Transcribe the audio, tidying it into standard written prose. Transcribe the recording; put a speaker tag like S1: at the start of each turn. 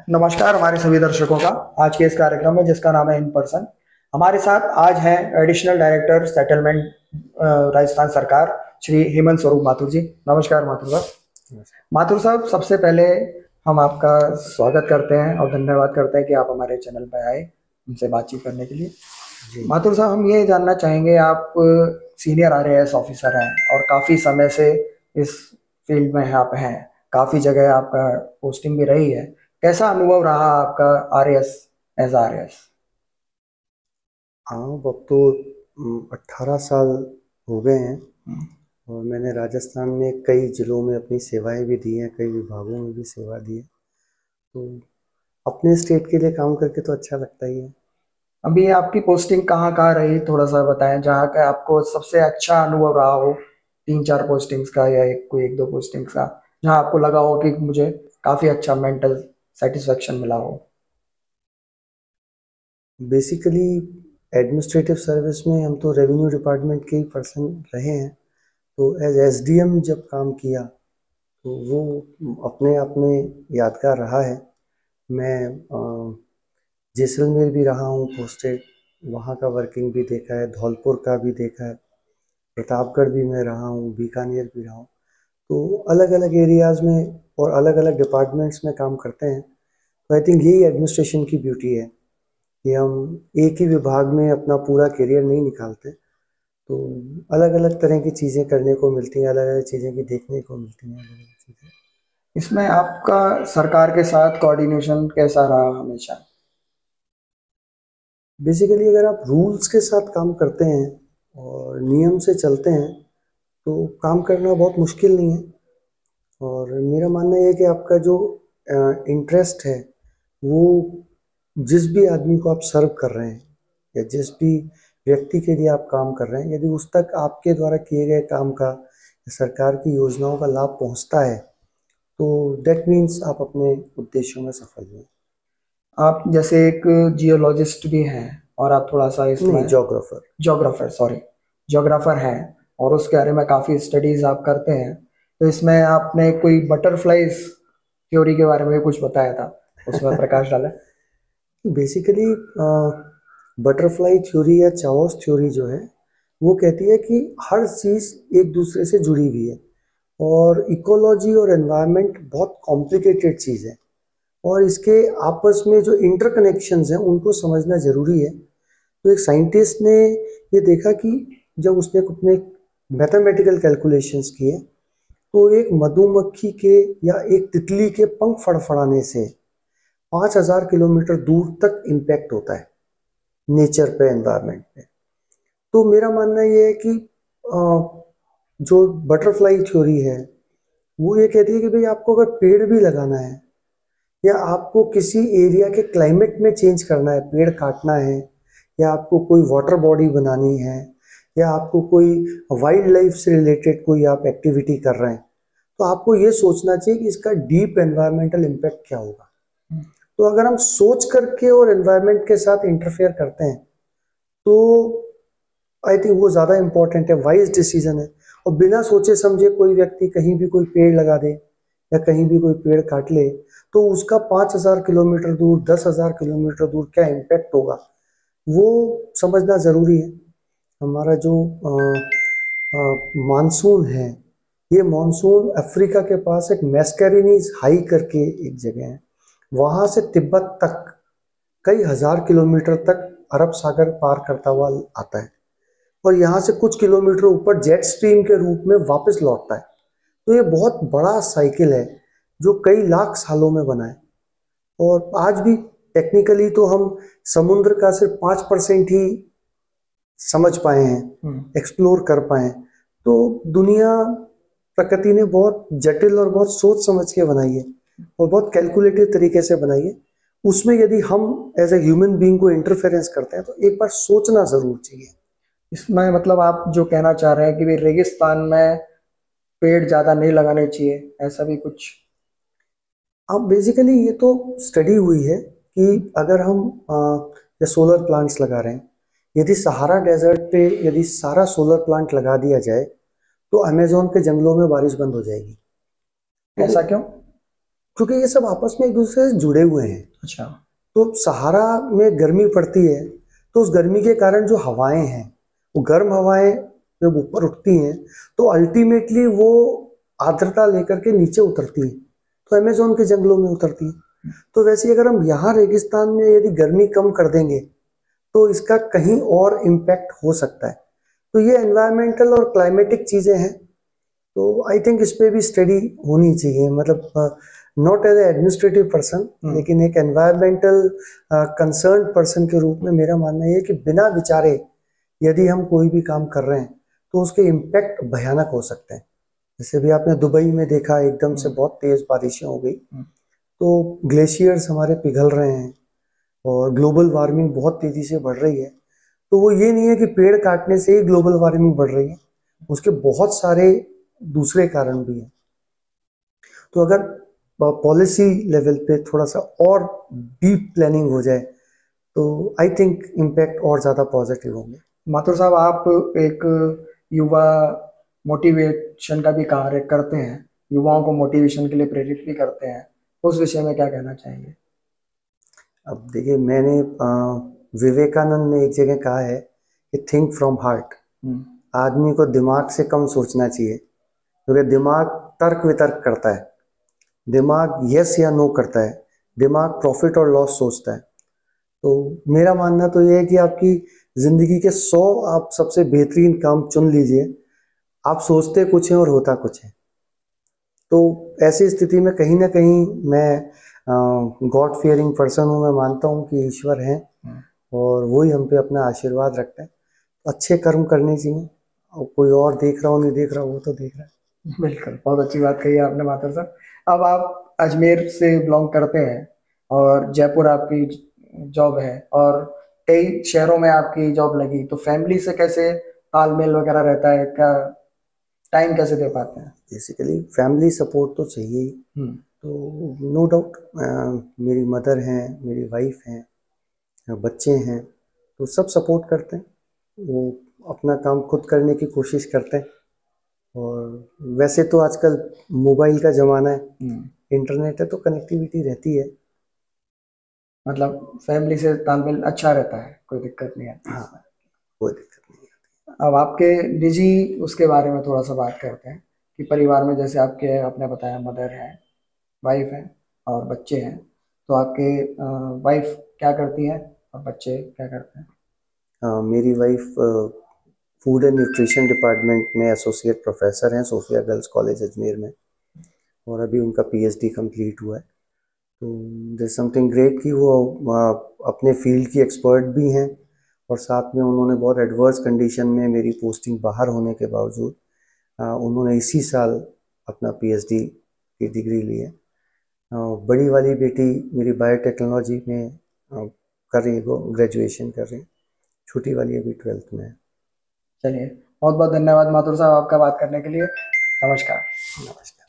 S1: नमस्कार हमारे सभी दर्शकों का। आज के इस कार्यक्रम में जिसका नाम है इन पर्सन, हमारे साथ आज हैं एडिशनल डायरेक्टर सेटलमेंट राजस्थान सरकार श्री हेमंत स्वरूप माथुर जी। नमस्कार माथुर साहब। माथुर साहब, सबसे पहले हम आपका स्वागत करते हैं और धन्यवाद करते हैं कि आप हमारे चैनल पर आए हमसे बातचीत करने के लिए।
S2: जी।
S1: माथुर साहब, हम ये जानना चाहेंगे, आप सीनियर आरएएस ऑफिसर हैं और काफ़ी समय से इस फील्ड में आप हैं, काफ़ी जगह आपका पोस्टिंग भी रही है। कैसा अनुभव रहा आपका आरएएस, एज आरएएस?
S2: हाँ, अब तो 18 साल हो गए हैं और मैंने राजस्थान में कई जिलों में अपनी सेवाएं भी दी हैं, कई विभागों में भी सेवा दी है। तो अपने स्टेट के लिए काम करके तो अच्छा लगता ही है।
S1: अभी आपकी पोस्टिंग कहाँ कहाँ रही, थोड़ा सा बताएं, जहाँ का आपको सबसे अच्छा अनुभव रहा हो। 3-4 पोस्टिंग्स का या कोई 1-2 पोस्टिंग्स का, जहाँ आपको लगा हो कि मुझे काफ़ी अच्छा मेंटल सेटिस्फेक्शन मिला हो।
S2: बेसिकली एडमिनिस्ट्रेटिव सर्विस में हम तो रेवेन्यू डिपार्टमेंट के ही पर्सन रहे हैं। तो एज एसडीएम जब काम किया तो वो अपने आप में यादगार रहा है। मैं जैसलमेर भी रहा हूँ पोस्टेड, वहाँ का वर्किंग भी देखा है, धौलपुर का भी देखा है, प्रतापगढ़ भी मैं रहा हूँ, बीकानेर भी रहा हूँ। तो अलग अलग एरियाज़ में और अलग अलग डिपार्टमेंट्स में काम करते हैं। तो आई थिंक यही एडमिनिस्ट्रेशन की ब्यूटी है कि हम एक ही विभाग में अपना पूरा करियर नहीं निकालते। तो अलग अलग तरह की चीज़ें करने को मिलती हैं, अलग अलग चीज़ें की देखने को मिलती हैं, अलग अलग चीज़ें।
S1: इसमें आपका सरकार के साथ कोऑर्डिनेशन कैसा रहा हमेशा?
S2: बेसिकली अगर आप रूल्स के साथ काम करते हैं और नियम से चलते हैं तो काम करना बहुत मुश्किल नहीं है। और मेरा मानना ये है कि आपका जो इंटरेस्ट है वो जिस भी आदमी को आप सर्व कर रहे हैं या जिस भी व्यक्ति के लिए आप काम कर रहे हैं, यदि उस तक आपके द्वारा किए गए काम का या सरकार की योजनाओं का लाभ पहुंचता है तो दैट मीन्स आप अपने उद्देश्यों में सफल हुए।
S1: आप जैसे एक जियोलॉजिस्ट भी हैं और आप थोड़ा सा
S2: नहीं,
S1: इसमें
S2: जोग्राफर।
S1: जोग्राफर, सॉरी, जोग्राफर हैं और उसके बारे में काफ़ी स्टडीज आप करते हैं। तो इसमें आपने कोई बटरफ्लाइज थ्योरी के बारे में भी कुछ बताया था, उसमें प्रकाश डाला।
S2: बेसिकली बटरफ्लाई थ्योरी या चाओस थ्योरी जो है वो कहती है कि हर चीज़ एक दूसरे से जुड़ी हुई है और इकोलॉजी और एनवायरनमेंट बहुत कॉम्प्लिकेटेड चीज़ है और इसके आपस में जो इंटरकनेक्शंस हैं उनको समझना ज़रूरी है। तो एक साइंटिस्ट ने ये देखा कि जब उसने अपने मैथमेटिकल कैलकुलेशंस किए तो एक मधुमक्खी के या एक तितली के पंख फड़फड़ाने से 5,000 किलोमीटर दूर तक इम्पैक्ट होता है नेचर पे, एनवायरनमेंट पे। तो मेरा मानना ये है कि जो बटरफ्लाई थ्योरी है वो ये कहती है कि भाई आपको अगर पेड़ भी लगाना है या आपको किसी एरिया के क्लाइमेट में चेंज करना है, पेड़ काटना है या आपको कोई वाटर बॉडी बनानी है या आपको कोई वाइल्ड लाइफ से रिलेटेड कोई आप एक्टिविटी कर रहे हैं, तो आपको ये सोचना चाहिए कि इसका डीप एनवायरमेंटल इम्पैक्ट क्या होगा। तो अगर हम सोच करके और एनवायरनमेंट के साथ इंटरफेयर करते हैं तो आई थिंक वो ज़्यादा इम्पोर्टेंट है, वाइज डिसीजन है। और बिना सोचे समझे कोई व्यक्ति कहीं भी कोई पेड़ लगा दे या कहीं भी कोई पेड़ काट ले तो उसका 5,000 किलोमीटर दूर, 10,000 किलोमीटर दूर क्या इम्पैक्ट होगा वो समझना ज़रूरी है। हमारा जो मानसून है, ये मानसून अफ्रीका के पास एक मैस्कैरिनीज हाई करके एक जगह है, वहाँ से तिब्बत तक कई हजार किलोमीटर तक अरब सागर पार करता हुआ आता है और यहाँ से कुछ किलोमीटर ऊपर जेट स्ट्रीम के रूप में वापस लौटता है। तो ये बहुत बड़ा साइकिल है जो कई लाख सालों में बना है और आज भी टेक्निकली तो हम समुद्र का सिर्फ 5% ही समझ पाए हैं, एक्सप्लोर कर पाए हैं। तो दुनिया प्रकृति ने बहुत जटिल और बहुत सोच समझ के बनाई है और बहुत कैलकुलेटिव तरीके से बनाई है। उसमें यदि हम एज ए ह्यूमन बीइंग को इंटरफेरेंस करते हैं तो एक बार सोचना जरूर चाहिए।
S1: इसमें मतलब आप जो कहना चाह रहे हैं कि भी रेगिस्तान में पेड़ ज़्यादा नहीं लगाने चाहिए, ऐसा भी कुछ?
S2: अब बेसिकली ये तो स्टडी हुई है कि अगर हम या सोलर प्लांट्स लगा रहे हैं, यदि सहारा डेजर्ट पे यदि सारा सोलर प्लांट लगा दिया जाए तो अमेजोन के जंगलों में बारिश बंद हो जाएगी। तो
S1: ऐसा क्यों?
S2: क्योंकि ये सब आपस में एक दूसरे से जुड़े हुए हैं।
S1: अच्छा।
S2: तो सहारा में गर्मी पड़ती है, तो उस गर्मी के कारण जो हवाएं हैं, वो गर्म हवाएं जब ऊपर उठती हैं तो अल्टीमेटली वो आर्द्रता लेकर के नीचे उतरती हैं, तो अमेजोन के जंगलों में उतरती हैं। तो वैसे ही अगर हम यहाँ रेगिस्तान में यदि गर्मी कम कर देंगे तो इसका कहीं और इम्पैक्ट हो सकता है। तो ये एनवायरमेंटल और क्लाइमेटिक चीज़ें हैं, तो आई थिंक इस पे भी स्टडी होनी चाहिए। मतलब नॉट एज एडमिनिस्ट्रेटिव पर्सन, लेकिन एक एनवायरमेंटल कंसर्न पर्सन के रूप में मेरा मानना ये है कि बिना विचारे यदि हम कोई भी काम कर रहे हैं तो उसके इम्पैक्ट भयानक हो सकते हैं। जैसे भी आपने दुबई में देखा, एकदम से बहुत तेज बारिशें हो गई, तो ग्लेशियर्स हमारे पिघल रहे हैं और ग्लोबल वार्मिंग बहुत तेजी से बढ़ रही है। तो वो ये नहीं है कि पेड़ काटने से ही ग्लोबल वार्मिंग बढ़ रही है, उसके बहुत सारे दूसरे कारण भी हैं। तो अगर पॉलिसी लेवल पे थोड़ा सा और डीप प्लानिंग हो जाए तो आई थिंक इम्पैक्ट और ज़्यादा पॉजिटिव होंगे।
S1: माथुर साहब, आप एक युवा मोटिवेशन का भी कार्य करते हैं, युवाओं को मोटिवेशन के लिए प्रेरित भी करते हैं, उस विषय में क्या कहना चाहेंगे?
S2: अब देखिए, मैंने विवेकानंद ने एक जगह कहा है कि थिंक फ्रॉम हार्ट। आदमी को दिमाग से कम सोचना चाहिए, क्योंकि दिमाग तर्क वितर्क करता है, दिमाग यस या नो करता है, दिमाग प्रॉफिट और लॉस सोचता है। तो मेरा मानना तो ये है कि आपकी जिंदगी के 100 आप सबसे बेहतरीन काम चुन लीजिए, आप सोचते कुछ हैं और होता कुछ है। तो ऐसी स्थिति में कहीं ना कहीं मैं गॉड फियरिंग पर्सन हूँ, मैं मानता हूँ कि ईश्वर हैं और वही हम पे अपना आशीर्वाद रखते हैं। अच्छे कर्म करने चाहिए, और कोई और देख रहा हो नहीं देख रहा हो वो तो देख रहा है।
S1: बिल्कुल, बहुत अच्छी बात कही आपने माथुर साहब। अब आप अजमेर से बिलोंग करते हैं और जयपुर आपकी जॉब है और कई शहरों में आपकी जॉब लगी, तो फैमिली से कैसे तालमेल वगैरह रहता है? क्या टाइम कैसे दे पाते हैं?
S2: बेसिकली फैमिली सपोर्ट तो चाहिए ही। तो नो डाउट, मेरी मदर हैं, मेरी वाइफ हैं, बच्चे हैं, तो सब सपोर्ट करते हैं। वो अपना काम खुद करने की कोशिश करते हैं। और वैसे तो आजकल मोबाइल का ज़माना है, इंटरनेट है, तो कनेक्टिविटी रहती है।
S1: मतलब फैमिली से तालमेल अच्छा रहता है, कोई दिक्कत नहीं आती
S2: हाँ,
S1: इसमें।
S2: कोई दिक्कत नहीं।
S1: अब आपके निजी उसके बारे में थोड़ा सा बात करते हैं कि परिवार में जैसे आपके आपने बताया मदर है, वाइफ है और बच्चे हैं, तो आपके वाइफ क्या करती हैं और बच्चे क्या करते हैं?
S2: मेरी wife food and nutrition department में एसोसिएट प्रोफेसर हैं, सोफिया गर्ल्स कॉलेज अजमेर में, और अभी उनका पीएचडी कंप्लीट हुआ है। तो देयर समथिंग ग्रेट कि वो अपने फील्ड की एक्सपर्ट भी हैं, और साथ में उन्होंने बहुत एडवर्स कंडीशन में मेरी पोस्टिंग बाहर होने के बावजूद उन्होंने इसी साल अपना पीएचडी की डिग्री ली है। बड़ी वाली बेटी मेरी बायोटेक्नोलॉजी में कर रही है, वो ग्रेजुएशन कर रही है। छोटी वाली अभी 12th में है।
S1: चलिए, बहुत बहुत धन्यवाद माथुर साहब आपका बात करने के लिए। नमस्कार।
S2: नमस्कार।